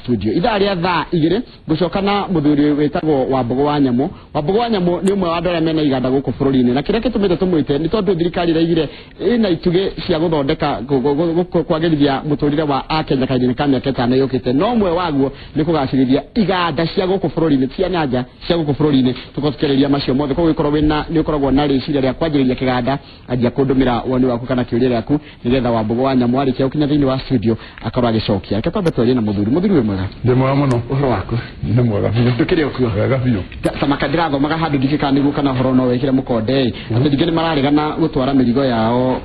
studio idharia thaa igire gucokana muthuri wetagwo Wambugu wa Nyamu ni umwe wa andũ arĩa mena iganda gũkũ bũrũri-inĩ na kĩrĩa gĩtũmĩte tũmwĩte nĩ tondũ thirikari ĩraigire ĩna itugĩ cia gũthondeka kwagĩrithia mũtũrĩre wa Akenya kahinda ka mĩaka 5 yũkĩte no ũmwe waguo nĩ kũgacĩrithia iganda cia gũkũ bũrũri-inĩ cia nanja cia gũkũ bũrũri-inĩ tũkũthikĩrĩria macio mothe koguo nĩ ũkoragwo na rĩciria rĩa kwanjĩrĩria kĩganda anjia kũndũmĩra woni waku kana kĩũria gĩaku nĩgetha Wambugu wa Nyamu arĩkia gũkinya thĩinĩ wa studio akorwo agĩcokia reke twambe twarie na mũthuri wĩ mwega ndĩ mwega mũno ũhoro waku nĩ mwega biũ tũkĩrĩ okuo wega biũ samaka ndirathomaga handũ ndikĩka nĩguo kana horo no wekire mũkonde atĩ ndingĩ nĩ mararegana gũtwara mĩrigo yao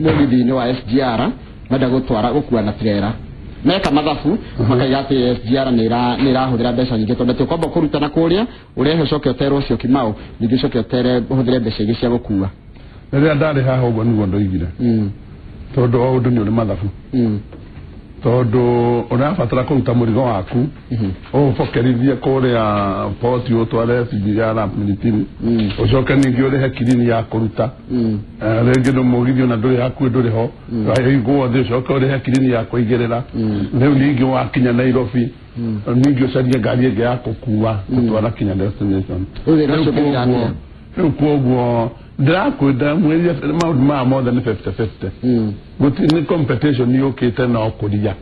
mũgithi-inĩ wa SGR menda gũkua na trailer meka mathabu makaiga atĩ SGR nĩ ĩrahũthĩra mbeca nyingĩ tondũ tũkwamba kũrutana kũrĩa ũrehe coke ũtere ũcio Kimau ningĩ coke ũtere ũhũthĩre mbeca ingĩ cia gũkua rĩrĩa ndarĩ haha ũguo nĩguo ndoigire tondũ o ũndũ nĩ ũrĩ mathabu tondũ ũrabatara kũruta mũrigo waku ũbokerithie kũrĩa poti ũtware SGR militini ũcoke ningĩ ũrĩhe kirini ya kũruta rĩngĩ nĩ mũgithi ona ndũrĩ hakuhĩ ndũrĩ ho guothe ũcoke ũrĩhe kirini ya kũigĩrĩra rĩu ningĩ wakinya Nairobi ningĩ ũcarie ngari ĩngĩ ya gũkua gũtwara kinya destination rĩu kwoguo ndĩrakwenda mwĩria maũndũ maya mothe nĩ 50-50 gũtirĩ competition yũkĩte na ũkũria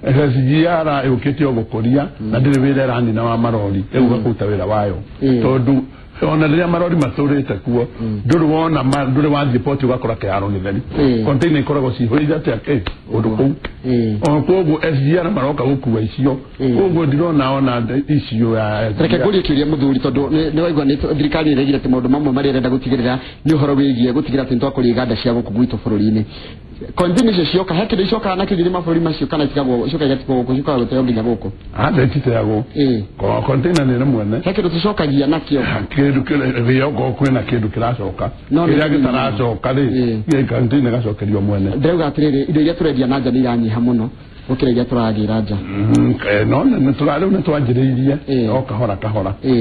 SGR yũkĩte o gũkũria na ndĩrĩ wĩra ĩranina wa marori rĩu gũkũruta wĩra wayo tondũ ona rĩrĩa marori matũrĩte kuo ndũrĩ wathiĩ poti ũgakora kĩharo gĩtheri container ikoragwo cihũrĩte atĩa ũndũ kũu o kwoguo SGR maroka gũkua icio kwoguo ndirona ona icio ya reke ngũrie kĩũria mũthuri tondũ nĩ waigua nĩ thirikari ĩraigire atĩ maũndũ mamwe marĩa ĩrenda gũtigĩrĩra nĩ ũhoro wĩgiĩ gũtigĩrĩra atĩ nĩtwakũria iganda cia gũkũ gwitũ bũrũri-inĩ container icio cioka he kĩndũ icokaga na kĩgiri mabũrũri macio kana itigagwo icoka igatigwo gũkũ icokaga gũteo nginya gũkũ ititeagwo container nĩ mwene he kĩndũ tũcokagia nakĩo kĩndũ kĩrĩogo kwĩna kĩndũ kĩracoka kĩrĩa gĩtaracoka rĩ container gacokerio mwene ndĩrauga atĩrĩrĩ indo iria tũrendia na nja nĩ iranyiha mũno gũkĩra iria tũragĩra nja no nĩ twanjĩrĩirie o kahora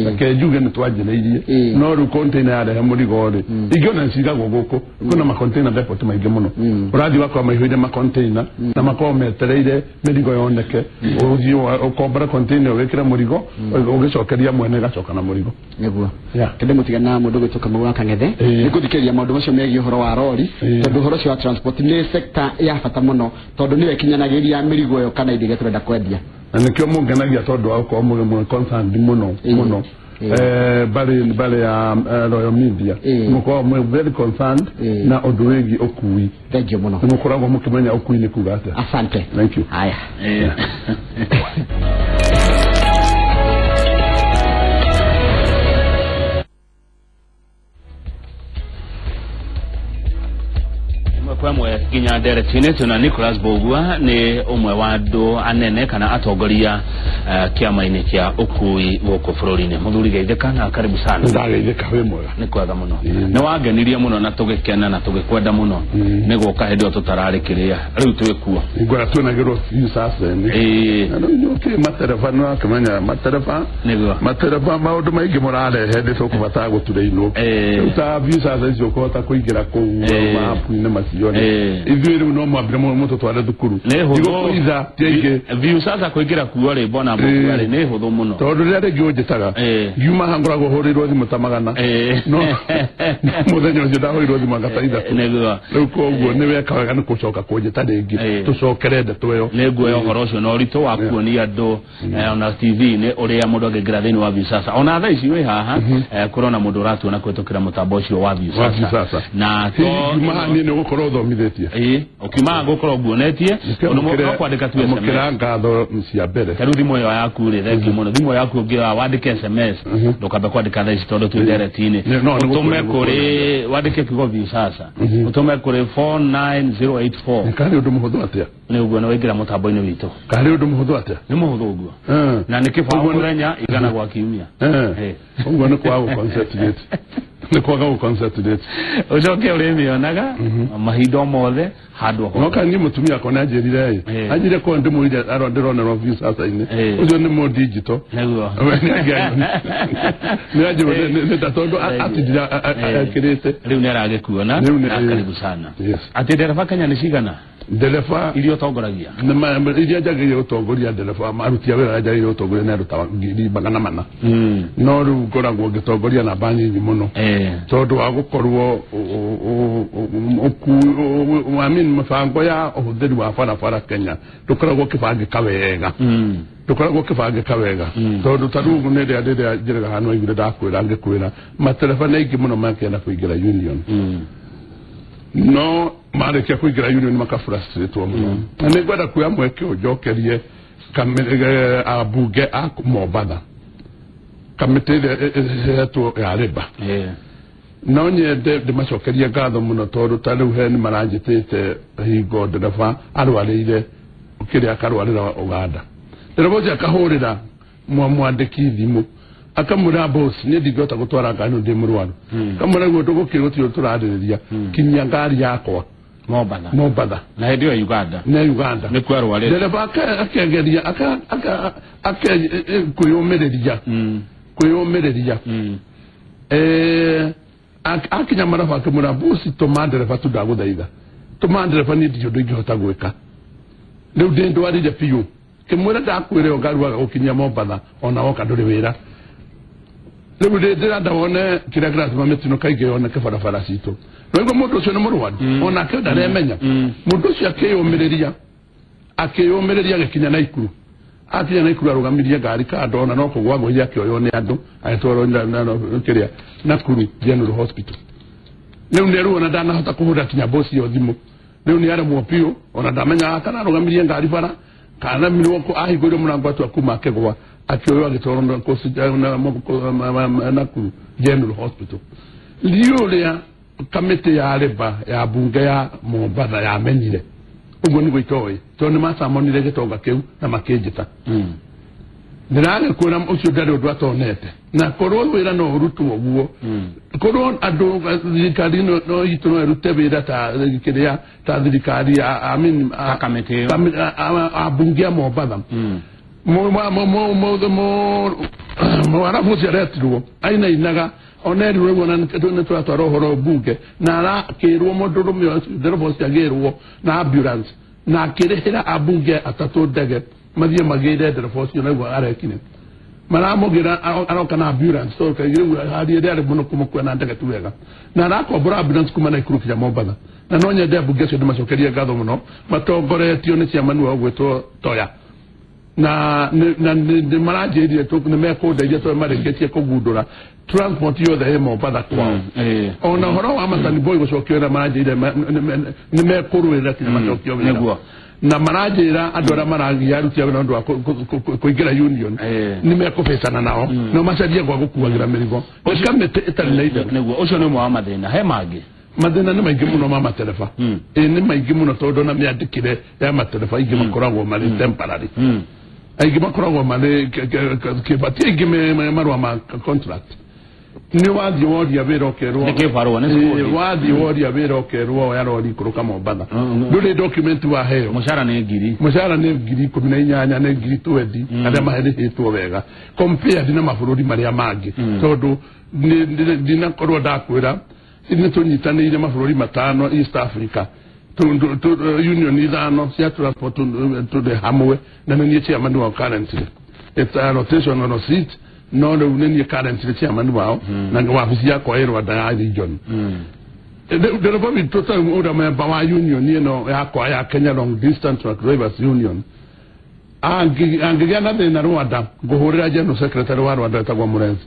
reke njuge nĩ twanjĩrĩirie no rĩu container yarehe mũrigo rĩ ingĩona cigagwo gũkũ kwĩna macontainer depot maingĩ mũno ũrathiĩ wakora maihũire macontainer na makorwo metereire mĩrigo yoneke ũthiĩ ũkombora container wĩkĩre mũrigo ũgĩcokeria mwene ĩgacoka na mũrigo nĩguo kĩndĩ mũtigana na mũndũ gwĩtũka Mũgũra Kang'ethe nĩ gũthikĩrĩria maũndũ macio megiĩ ũhoro wa rori tondũ ũhoro ũcio wa transport nĩ sector ya bata mũno tondũ nĩwe ĩkinyanagĩria mĩrigo ĩyo kana indo iria tũrenda kwendia na nĩkĩo mũngenagia tondũ wa gũkorwo mũrĩ concerned mũno bale ya Royal Media mũkoragwo very concerned na ũndũ wĩgiĩ ũkui thank you mũno mũkoragwo mũkĩmenya ũkui nĩ kuga atĩa asante thank you haya kwamwe ginya directine tuna Nicholas Bogua ni umwe wa andũ anene kana atongoria kĩama-inĩ kĩa ũkui gũkũ bũrũri-inĩ mũthuri geithĩka na karibu sana ndageithĩka wĩ mwega nĩ kwega mũno nĩ wangenirie mũno na tũgĩkena na tũgĩkwenda mũno nĩ gũka hĩndĩ ĩyo tũtararĩkĩrĩria rĩu twĩ kuo ngora twĩnagĩrwo sasa nĩ matereba nĩ wakĩmenya matereba maũndũ maingĩ mũrarehe nĩ tũkũbatara gũturĩinwo rĩu ta sasa icio kũhota kũingĩra kũu mapu-inĩ macio ithuĩ rĩu no mwambire mũtũ tware thukuru igũkũiza tiaingĩ view sasa kũingĩra kuo rĩ mbona mũndũ arĩ nĩ hũthũ mũno tondũ rĩrĩa rĩngĩ ũnjĩtaga yuma hangoragwo hũrĩrwo thimũ ta magana no mũthenya ũcio ndahũrĩrwo thimũ ngata ithatũ rĩu koguo nĩ weka wega nĩ gũcoka kũnjĩta rĩngĩ tũcokere ndeto ĩyo nĩ nguoya ũhoro ũcio na ũritũ wa kuonia andũ ona TV-inĩ ũrĩa mũndũ angĩingĩra thĩinĩ wa view sasa ona thaa ici wĩ haha kũrona mũndũ ũratuona kũhĩtũkĩra mũtambo ũcio wa view sasa na yuma niĩ nĩ ũgũkorwo ũthomithĩtie ũkiumaga gũkorwo nguonetie no kwandĩka tu SMS mũkĩra ngatho cia mbere tarĩu thimũ ĩyo yaku rĩ thengi mũno thimũ yaku ũngĩra wandĩke SMS ndũkambe kwandĩka thaa ici tondũ twĩ direct-inĩ ũtũme kũrĩ wandĩke kiugo view sasa ũtũme kũrĩ 49084 kana ũndũ mũhũthũ atĩa nĩ ũguo nĩ waingĩra mũtambo-inĩ witũ kana ũndũ mũhũthũ atĩa nĩ mũhũthũ ũguo na nĩ kĩbaũ mũthenya igana gwa kiumia ũguo nĩ kwa concept gate nä kwaga gå concentrate ucoke uremionaga mahinda mothe handu ho no kani mutumia akona njirire ajire ko ndi muide ndĩrona ro sasa-inĩ ucio nĩ mo digital naguo nĩ ajire nĩ tatondo atidira akirite riu nĩ aragĩkuona na karibu sana ati ndereba Kenya nĩ cigana ndereba irio tongoragia iria njagĩrĩire ũtongoria ndereba maruti wĩra njagĩrĩire ũtongoria nĩ arutaga 200 no rĩu ngoragwo ngĩtongoria namba nyinyi mũno tondũ wa gũkorwo mĩbango ya ũhũthĩri wa barabara Kenya ndũkoragwo ũkĩbangĩka wega tondũ ta rĩu rĩrĩa njĩraga hanũ aigire ngĩkwĩra matereba nĩ aingĩ mũno makĩenda kũingĩra union no marĩkia kũingĩra union makafrustrate mũno na nĩ ngwenda kuoya mweke ũnjokerie ambunge a Mombatha kamĩtĩ ĩrĩa ĩhetwo ya Labour no nyende ndĩmacokerie ngatho mũno tondũ ta rĩu he nĩ maranjĩtĩte hingo ndereba arwarĩire kĩrĩa akarwarĩra Uganda ndereba ũcio akahũrĩra mwandĩki thimũ akamũra boss nĩ ndingĩhota gũtwara ngari ndĩ mũrwaru kamũra guo tũgũkĩrũtio tũrarĩrĩria kinya ngari yakwa Mombatha na hĩndĩ ĩyo Uganda nĩ kwarwarĩra ndereba akĩgeria kwĩyũmĩrĩria akinya marafa akĩmũra boss tũma ndereba tu ndagũthaitha tũma ndereba nĩ ndĩ ũndũ ingĩhota gwĩka rĩu ndĩndwarire biũ kĩmwĩra ndakwĩre ngarua gũkinya Mombatha ona woka ndũrĩ wĩra rĩu ndĩrenda wone kĩrĩa kĩratũma mĩtino kaingĩ yoneke barabara citũ noiguo mũndũ ũcio nĩ mũrwaru onake ndaremenya mũndũ ũcio akĩyũmĩrĩria agĩkinya Naikuru akinya Naikuru arũgamirie ngari kando ona no kũgwa ngũi akĩoywo nĩ andũ agĩtwarwo kĩrĩa Nakuru General Hospital rĩu nĩruo ona ndanahota kũhũra kinya boss yo thimũ rĩu nĩ aremwo biũ ona ndamenya kana arũgamirie ngari bara kana mĩrũko ahingũire mũrango atu akuma akĩgwa akĩoywo agĩtwarwo Nakuru General Hospital rĩu rĩa kamĩtĩ ya Labour ya bunge ya Mombatha yamenyire ũguo nĩguo itoĩ tondũ nĩ macamonire gĩtonga kĩu na makĩnjĩta ndĩragĩkwĩra ũcio ndarĩ ũndũ atonete na korwo wĩra no ũrutwo ũguo korwo andũ thirikari no itũ no ĩrute wĩra ta thirikari abunge a Mombatha mwarabu ũcio aretirwo ainainaga onerirwo rĩu ona nĩ tũratwara ũhoro mbunge na arakĩrwo mũndũrũme ndereba ũcio agĩrwo na ambulance na akĩrĩhĩra abunge atatũ ndege mathiĩ magĩire ndereba ũcio naguo arekire maramũgĩra aroka na ambulance tondũ kaingĩ rĩu hali ĩrĩa arĩ mũno kũmũkua na ndege tu wega na arakombora ambulance kuma Naikuru kinya Mombatha na no nyende abunge acio ndĩmacokerie ngatho mũno matongoretio nĩ ciamani wao gwĩtwo Toya na maranjĩrire nĩ mekũndeithia tondũ marĩkĩtie kũgundũra transport yothe he Mombatha kwao ona ũhoro wa Matani Boy gũcokio wĩra maranjĩrire nĩ mekũrũĩrĩra kinya macokio wĩra na maranjĩra andũ arĩa maragia aruti a wĩra ũndũ wa kũingĩra union nĩ mekũbĩtana nao no macarie gwa gũkuagĩra mĩrigo kamĩtĩ ĩtarĩ na indo nĩguo ũcio nĩ ũmwe wa mathĩna he mangĩ mathĩna nĩ maingĩ mũno ma matereba nĩ maingĩ mũno tondũ na mĩandĩkĩre ya matereba aingĩ makoragwo marĩ temporary aingĩ makoragwo marĩ kĩbati aingĩ marũa ma contract nĩ wathiĩ woria wĩra ũkerwo wathiĩ woria wĩra ũkerwo oya rori ikũrũka Mombatha ndũrĩ document waheo mũcara nĩ ngiri 18 nĩ ngiri 20 arĩa maherĩhĩtwo wega compared na mabũrũri marĩa mangĩ tondũ ndinakorwo ndakwĩra nĩ tũnyitanĩire mabũrũri matano East Africa union ithano cia transport tũrĩ hamwe na nĩ niĩ chairman wao currently it's a rotational seat no rĩu nĩ niĩ currently chairman wao na wabici yakwa ĩ Rwanda ya region ndereba witũ ta ũrĩa member wa union ĩno yakwa ya Kenya Long Distance Truck Drivers Union angĩgĩa na thĩna Rwanda ngũhũrĩra general secretary wa Rwanda etagwo Murenzi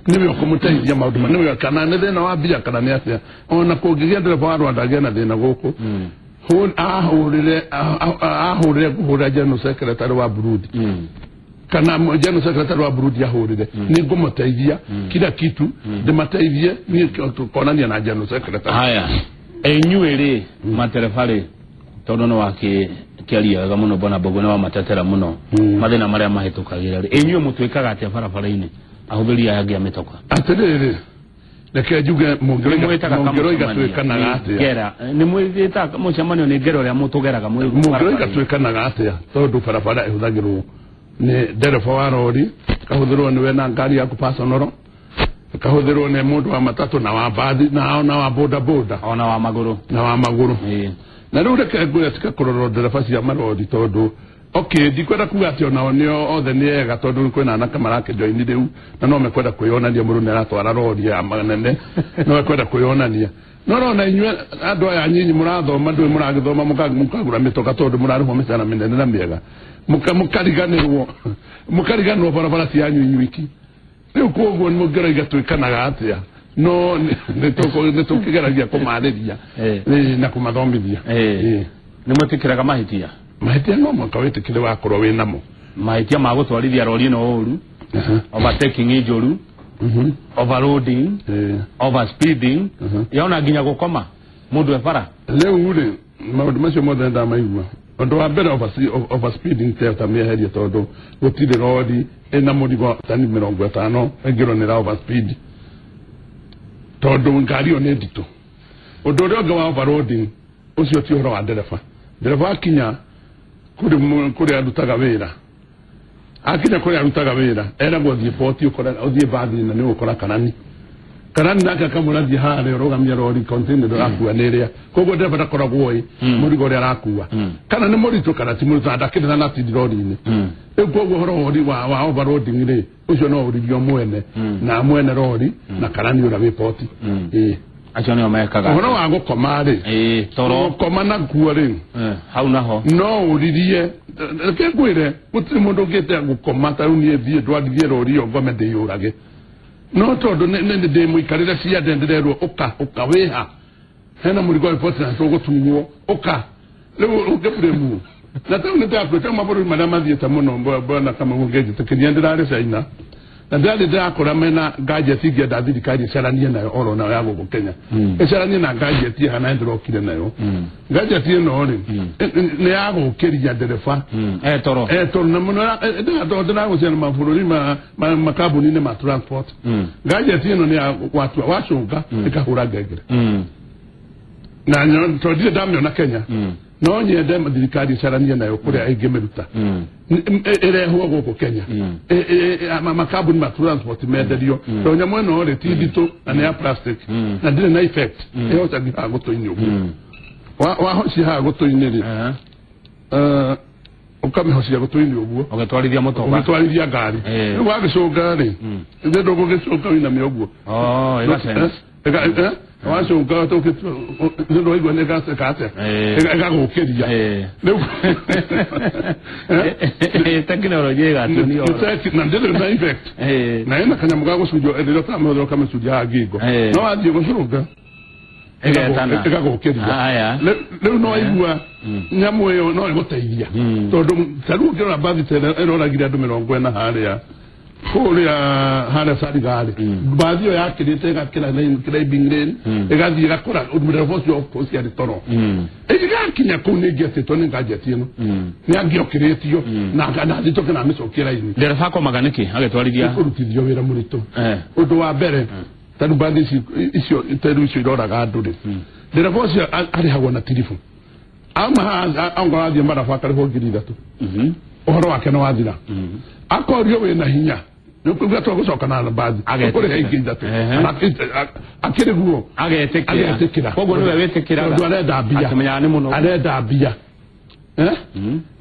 nĩwe ũkũmũteithia maũndũ nĩwe kana nĩ thĩna wa mbia kana nĩ atĩa ona kũngĩgĩa ndereba wa Rwanda agĩe na thĩna gũkũ ahũrĩre ngũhũrĩra general secretary wa Burundi kana general secretary wa Burundi ahũrĩre nĩ ngũmũteithia kila kitu ndĩmateithie niĩ tũkonania na general secretary haya enyuĩrĩ materebarĩ tondũ no wakĩaria wega mũno bona Mbogo wa matetera mũno mathĩna marĩa mahĩtũkagĩra inyuĩ mũtwĩkaga atĩa barabara-inĩ ahũthĩri aya angĩ a mĩtoka atĩrĩrĩ reke njuge mungĩroiga twĩkanaga atĩa gera nĩ mwĩta mũcemanio nĩ ngero rĩa mũtũgeraga mungĩroiga twĩkanaga atĩa tondũ barabara ĩhũthagĩrwo nĩ ndereba wa rori kahũthĩrwo nĩwe na ngari yaku personal kahũthĩrwo nĩ mũndũ wa matatũ na wa bathi na wa boda boda ona wa magũrũ na rĩu reke ngwĩre tika kũrorwo ndereba cia marori tondũ ndikwenda kuga atĩ onao nĩo othe nĩ ega tondũ kwĩna anake marakĩnjoini rĩu na no mekwenda kwĩyonania mũndũ nĩ aratwara rori ya manene no mekwenda kwĩyonania no rona inyuĩ andũ aya nyinyi mũrathoma ndũĩ mũragĩthoma mũkagũra mĩtoka tondũ mũrarĩhwo mĩcara mĩnene na mĩega mũkariganĩrwo barabara cianyu inyuiki rĩu koguo mũngĩroiga twĩkanaga atĩa no nĩ tũkĩgeragia kũmarĩria na kũmathomithia nĩ mwĩtĩkĩraga mahĩtia no mwaka wĩtĩkĩre wakorwo wĩ namo mahĩtia ma gũtwarithia rori ĩno ũru overtaking njũru overloading overspeeding yaona nginya gũkoma mũndũ ebara rĩu rĩ maũndũ macio mothe ndamaigua ũndũ wa mbere overspeeding ta mĩeherie tondũ gũtirĩ rori ĩna mũrigo tani 50 ĩngĩrwo nĩ overspeed tondũ ngari ĩyo nĩ nditũ ũndũ ũrĩa ũngĩ wa overloading ũcio ti ũhoro wa ndereba akinya kũrĩa arutaga wĩra eragwo thiĩ poti ũthiĩ bathi na nĩ ũgũkora karani nake akamũrathie harĩa ũrũgamia rori container ndũrakua nĩ ĩrĩa koguo ndereba ndakoragwo mũrigo ũrĩa arakua kana nĩ mũritũ kana ti mũritũ ndakĩrĩra na tindi rori-inĩ rĩu koguo ũhoro wa overloading rĩ ũcio no ũrithio mwene na mwene rori na karani ũrĩa wĩ poti acio nĩo mekaga ũhoro wa gũkoma rĩ gũkoma na kuo rĩ hau naho no ũririe reke ngwĩre gũtirĩ mũndũ ũngĩte gũkoma ta rĩu niĩ thiĩ ndwarithie rori ĩyo ngome ndĩyũrage no tondũ nĩ ndĩmũikarĩre ciande ndĩrerwo ũka wĩha hena mũrigo wa riboti na tũgũtunywo ũka rĩu ũngĩburĩmu na tau nĩ takwĩte mabũrũri marĩa mathiĩte mũno mbona kama ũngĩnjĩtĩkĩria ndĩrarĩ China na ndĩrakora mena gadget ingĩenda thirikari ĩcaranie nayo oro nayo ya gũkũ Kenya ĩcaranie na gadget ĩhana ndĩrokire nayo gadget ĩno rĩ nĩ ya gũkĩria ndereba toro na mũno ndĩragũcia na mabũrũri makambuni-inĩ ma transport gadget ĩno nĩ ya wacũnga ĩkahũra ngengere na tondire ndamĩona Kenya no nyende thirikari ĩcaranie nayo kũrĩa ĩngĩmĩruta ĩrehwo gũkũ Kenya makambuni ma transport menderio tondũ nyamũ ĩno rĩ ti nditũ na nĩ ya plastic na ndĩrĩ na effect ĩhota nginya gũtũ-inĩ ũguo wahocia haha gũtũ-inĩ rĩ ũkamĩhocia gũtũ-inĩ ũguo ũgĩtwarithia ngari rĩu wagĩcũnga rĩ ithe ndũgũgĩcũnga wĩinamia ũguo wacũnga nĩ waigua nĩ gaceka atĩa ĩgagũkĩria rĩu tekinoronjĩ ĩgatũnio na ndĩrĩ na effect na ĩna kanyamũ ga gũcunjwo rĩrĩa ũtamĩhũthĩra ũkamĩcunjia haha ngingo no wathiĩ gũcũnga ĩgagũkĩria rĩu no waigua nyamũ ĩyo no ĩgũteithia tondũ tarĩu ũngĩrora mbathi ta ĩroragire andũ 40 harĩa kũrĩa harĩa Sarigarĩ mbathi ĩyo yakĩrĩte ĩgakĩra climbing lane ĩgathiĩ ĩgakora ndereba ũcio ũcio arĩ toro ĩgakinya kũu nĩ ngĩetĩtwo nĩ ngajeti ĩno nĩ angĩokĩrĩtio na thitũke na mĩcokie raini ndereba akomaga nĩkĩ agĩtwarithia kũrutithio wĩra mũritũ ũndũ wa mbere tondũ mbathi icio iroraga andũ rĩ ndereba ũcio arĩhagwo na tiribu auma athiĩ marabu akarĩhwo 3,000 ũhoro wake nĩ wathira akorio wĩna hinya nĩũkũigua tũgũcoka na mbathi ũkũrĩha ingĩ 3 akĩrĩ guo agetĩkĩra koguo nĩwe wĩtĩkĩraga tondũ arenda mbia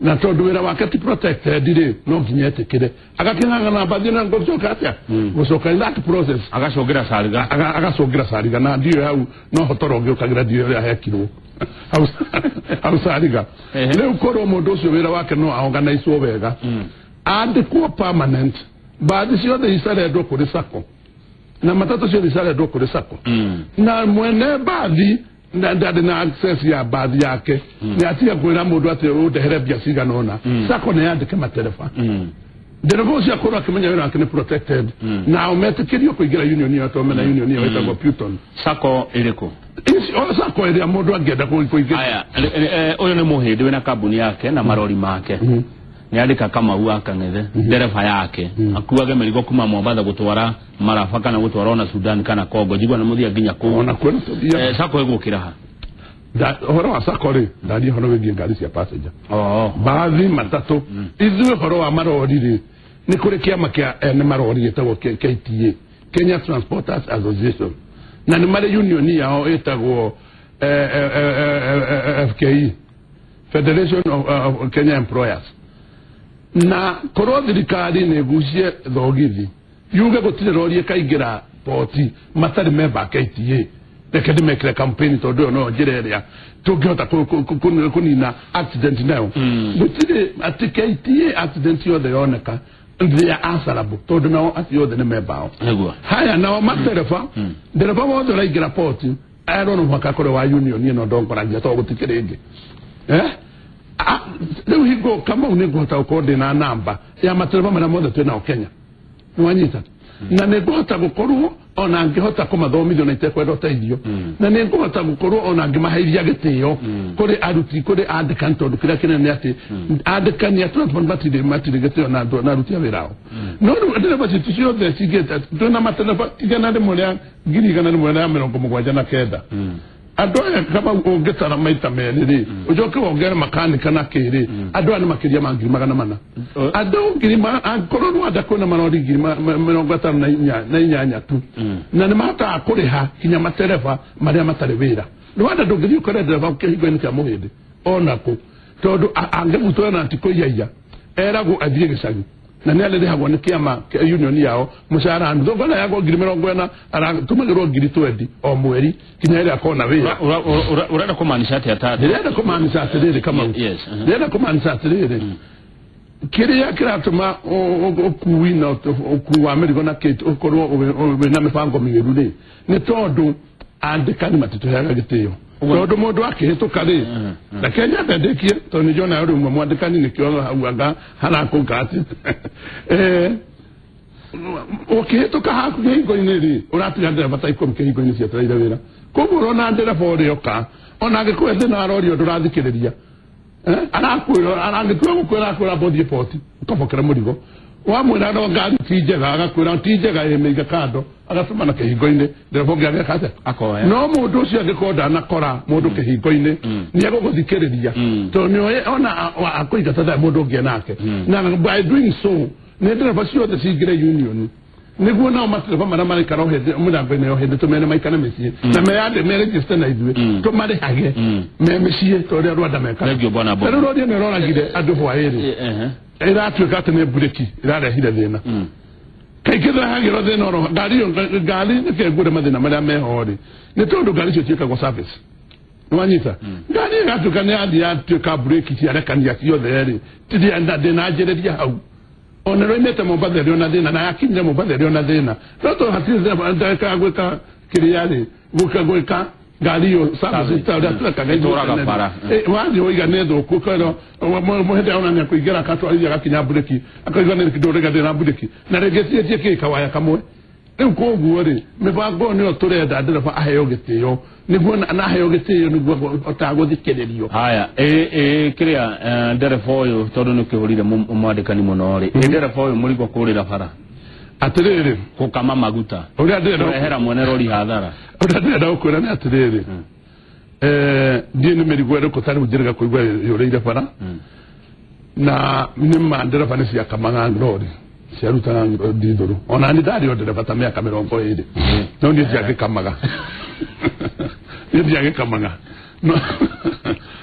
na tondũ wĩra wake ti protected rĩ no nginya etĩkĩre agakĩng'ang'ana mbathi na gũcoka atĩa gũcoka in that process agacũngĩra Sariga na ndiyo hau no hotoro ũngĩũkagĩra ndiyo ĩrĩa hekirwo hau Sariga rĩu korwo mũndũ ũcio wĩra wake no aorganize wega andĩkwo permanent mbathi ciothe icarendwo kũrĩ sacco na matatũ ciothe icarendwo kũrĩ sacco na mwene mbathi ndarĩ na access ya mbathi yake nĩ atiga kwĩra mũndũ atĩ ũndehere mbia cigana ũna sacco nĩ yandĩke matereba ndereba ũcio akorwo akĩmenya wĩra wake nĩ protected na ũmetĩkĩrio kũingĩra union ĩyo tondũ union ĩyo ĩtagwo Puton sacco ĩrĩkũ sacco ĩrĩa mũndũ angĩenda kũingĩra ũyũ nĩ mũhĩndĩ wĩna kambuni yake na marori make niandika kama huwa kangethe dereva yake akuage merigo kuma Mombasa gutwara Marafa kana gutwara na Sudan kana Kongo jigwa na muthia ginya ko ona kwena sako egukira ha horo wa sakore ndari horo wegi ngari cia passenger baadhi matatu ithuĩ horo wa marori ri ni kuri kiama kia ene marori etagwo KTA Kenya Transporters Association na ni mari union yao etagwo FKE Federation of Kenya Employers na korwo thirikari ni gucie thogithi yuge gutire rori kaingira poti matari member KTA reke ndimekire campaign tondu no njireria tungihota kunina accident nayo gutire ati KTA accident yothe yoneka they are answerable tondu nao ati yothe ni member haya nao matereba ndereba wothe raigira poti arono mwaka kore wa union ni no ndongoragia to gutikirenge leo higo kama unegota ukode na namba ya matereba mara mothe twina Kenya nwanyita na negota gukorwo ona ngihota kumathomithio na itekwenda uteithio na ningihota gukorwo ona ngimahairia gitio kuri aruti kuri andikani tondu kira kinene ati andikani atransport matire gitio na aruti awirao no ndire basi tusio the sigeta tuna matereba igana ndi muria ngiri igana ndi muria 79 adoya kama ungetara maita meriri ujoke wongera makanika na kiri adoya ni makiria mangiri magana mana ado ngirima akoronu adakona marori ngirima menongata na inyanya tu na ni mata akuriha kinya matereva maria matarewira rwanda ndogiri ukore dereva kihigo ni kya muhindi onako tondu angemuto na ntiko yaya erago athie gicagi na ni alede hagwa ni kiama union yao mushara ndogona yago ngiri 40 aratumagirwo ngiri 20 o mweri kinya ile akona wira urenda kumaanisha ati atatu urenda kumaanisha ati kama urenda kumaanisha ati kiria kiratuma okuwina okuwa Amerika na kete okorwo na mifango migeru ni tondu andikani matito yaga gitio tondu mundu akihituka ri na Kenya ndendekie tondu jona yori mwandikani ni kio hauaga harako ngati okihituka haku higo-ini ri uratiga ndera bata ikom higo-ini cia taraira wira koguo rona ndera bori oka ona ngikwende na rori ndurathikiriria anakwira anangitwa gukwira kwira body report ukabokera murigo wa mwira no ngari tijega agakwira tijega emeiga kando agasoma na kihingo-ini nderoboge agakate akoya no mundu ucio ngikonda nakora mundu kihingo-ini ni agoguthikiriria to ni ona akuiga tada mundu ngi nake na by doing so ne ndereba ciothe cingire union niguo nao matereba mara mari karo hende murango-ini yo hende tumene maikana micie na meyande me register na ithuĩ tumare hage me micie toria Rwanda meka regio bwana bo pero rodia ne roragire andu hwairi iratuĩka atĩ nĩ bureki irarehire thĩna kaingĩ thahagĩrwo thĩna oro ngari nĩkengure mathĩna marĩa mehori nĩ tondũ ngari icio ciĩkagwo service nwanyita ngari ĩgatuĩka nĩ yathi yatuĩka bureki ciarekania ciothe rĩ ndĩnanjĩrĩria hau ona roimete Mombasa ĩrĩ ona thĩna na yakinyire Mombasa ĩrĩ ona thĩna no to hatirĩ ndeka gwĩka kĩrĩa rĩ gwĩka ngari yo service ta kaga itoraga para wathi oiga ne thuku kero muhende ona ne kuigera katwarithia gakinya bureki akaiga ne kidorega thina bureki na regetie kikawaya kamwe riu koguo ri mibango ni oturenda ndereba aheo gitio niguo na aheo gitio niguo otaguthikiririo haya kiria ndereba uyu tondu ni kihurire mwandikani muno ri ndereba uyu murigo kurira bara atiriri kukama maguta uria ndira kurehera mwene rori hathara uria ndira ukwira ni atiriri ndie ni merigo eriko tari ujirega kuigwa yureire bara na ni mandera bane cia kamanga rori cia ruta ndithuru ona ni ndari ondere bata miaka 20 no ni cia kamaga ni cia kamaga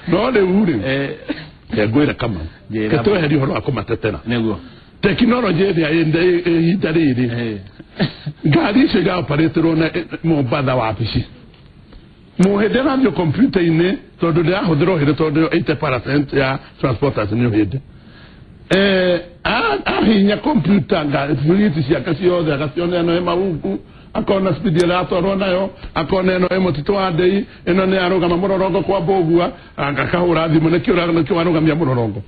no le uri ngwira kama keto heri horo akomatetera neguo technology ya ende itariri ngari se ga operatoro na Mombasa wapici muhedera ndio computer ine todo de ahodro hede todo 80% ya transporters ni hede hinya computer nga fluidi cia kasio da kasione no emaungu akona speed ya toro nayo akona no emotito adei eno ne aroga mamororongo kwa bogua angakahura thimu ne kiura no kiwaroga mia mororongo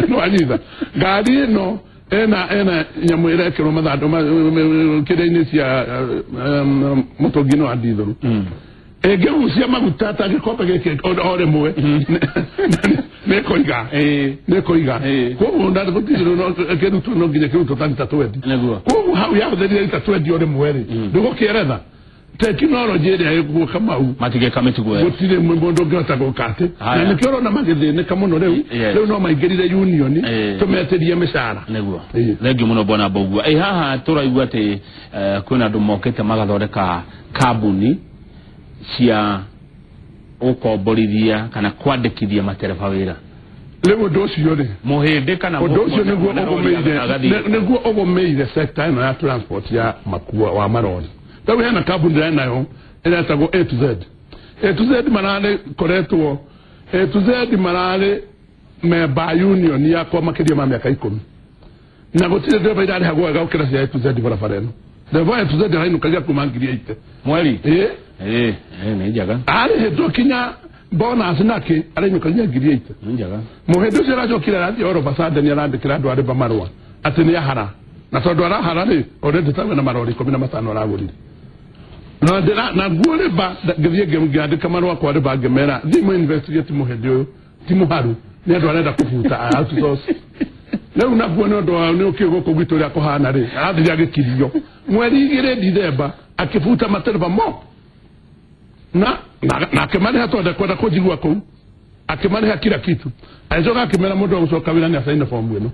no anyiza ngari no ena nyamwira kero mathando kire-ini cia motogino andithuru Egegusia maguta ta gikombe gike ore mwe nekoiga ko nda gutiro no kerutu no gine kerutu tanta twedi ko hau ya de ta twedi ore mwere ndiko kiereza technology ere ko kama u matige kametugo gutire mbondo gata ko kate na nikero na magede ne kamuno leo no maigerire union tumeteria mesara neguo legi muno bona bogua haha turaigua te kwina ndumokete magathondeka kabuni cia ukomborithia kana kwandikithia matereba wira leo docio ri muhinde kana docio niguo ogomeire sector ino ya transport ya makua wa marori tawe hena kabuni nayo ila tago A to Z manale koretwo A to Z manale member union ya kwa makiria ma miaka 10 na gutire ndeba idari hagwa gakira cia A to Z barabareno ndeba A to Z hainu kaja kumangiria ite mwali ne jaga ale dokinya bonus nake ale nyukanya giria ite njaga muhedo cia rajokira radi oro basada ni arandikira andu ari bamarwa ati ni ahara na tondu arahara ri already tawe na marori 15 aragurire na guole ba gavie gemgade kamarwa kwa re ba gemera dimo investigate muhedo timuharu ni andu arenda kufuta outsource leo nakuona ndo ni ukigo ko gwitori akohana ri athi agikirio mweri igire December akifuta matereba mo na kemani hatonda kwenda kujigwa ko akimani kila kitu aizoka kimera mundu gucoka wira ni asaina form ino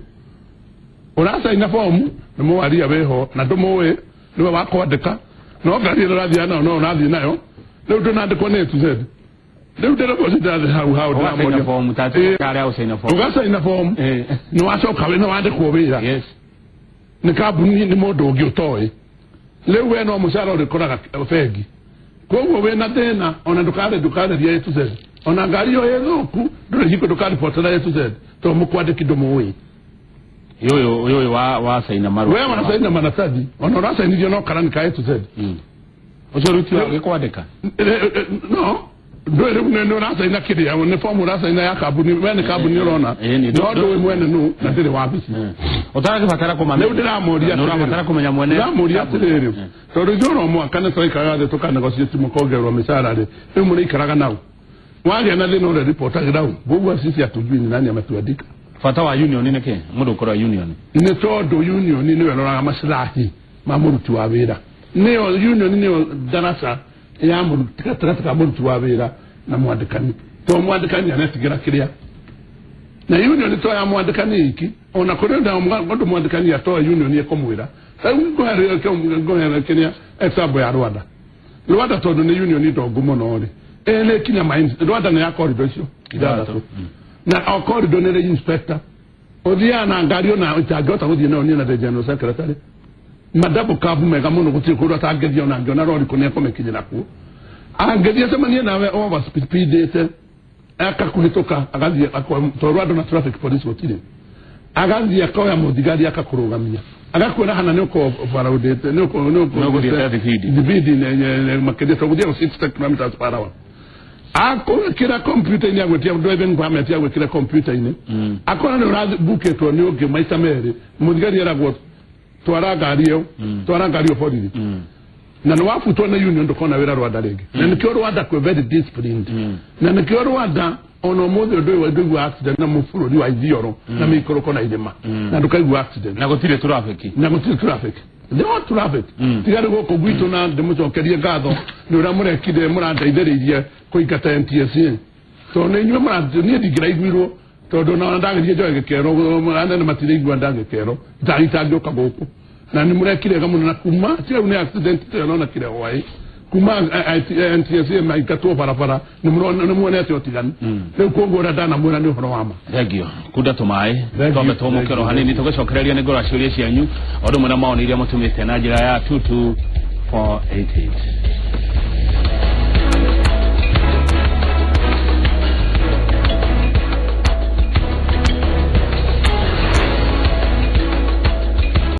urasa ina form nimo wari abeho na ndomowe niwe wakwandika no ngari rathi ana no nathi nayo leo ndo nandikwo ne to Z leo ndero bozida how ina form tatu kare au saina form ugasa ina form no wacoka wina wandikwo wira yes ni kabuni ni mundu ungi utoe leo we no mushara uri koraga fegi kowo we na tena ona dukare ya to Z ona ngari yo yezoku ndo hiko dukare potela ya to Z to mukwade kidomo we yoyo wa saina maru we wana saina manatadi ona rasa ni yo no karani ka ya to Z osoruti wa kwandika no ndo no rasa ina kidi ya ne form rasa ina ya kabuni wene kabuni rona ndo we mwene no na tele wabisi otara kifatara kuma leo ndira moria no ramatara kumenya mwene na moria tere to rujoro mo akana so ikaga de toka negotiate mukogerwa misara ri emuri ikaraga nawo wali ana lino le report agirawo bugwa sisi atujui ni nani ametuandika fata wa union neke mundu ukora union ne todo union ni we roraga maslahi mamuruti wa wira ne union ni darasa ya muruti kataka muruti wa wira na mwandikani to mwandikani anatigira kiria na union to ya mwandikani iki ona korenda mwandu mwandikani ya to union ye komwira sai ngware Kenya example ya Rwanda to ne union ni to gumo no ri ele kinya mind Rwanda na ya corridor sio kidato na au corridor ne inspector odia na ngario na utagota odia na onina de general secretary madabu kabu mega muno kuti ko rota agedia na ngona rori ko ne ko mekinyira ku agedia sema ni na we over speed ese aka kulitoka agazi akwa Rwanda na traffic police wotile agazi akawa modigari akakurugamia agakwena hana nuko faraudete nuko dividi ne makedeta kudia 60 km per hour ako kila computer ni agwetia drive ngwame tia gwe kila computer ine akona no raz buke to ni oge maisa mere modigari era gwo twara gario fodili na no wafu to na union ndokona wera Rwanda lege na nikyo Rwanda ko very disciplined na nikyo Rwanda ono mozo do accident na mufuro ni wa idioro na mikoroko na idema na ndokai accident na gotire traffic no traffic tigari go ko gwito na demuzo kerie gado no ramure kide muranda ideririe ko ikata NTSA to ne nyu muranda ni digira igwiro to do na ndanga je kero muranda na matire igwa ndanga kero daita ndo kagoko na ni murekire gamu na kuma tira une accident to na kire wai kuma NTSA mai kato para ni muone ati otigani le kongora dana mura ni horo wama regio kuda tumai tome tomo kero hanini togocokereria ni gora ciuria cianyu odo muna maoni iria mutumite na njira ya 22488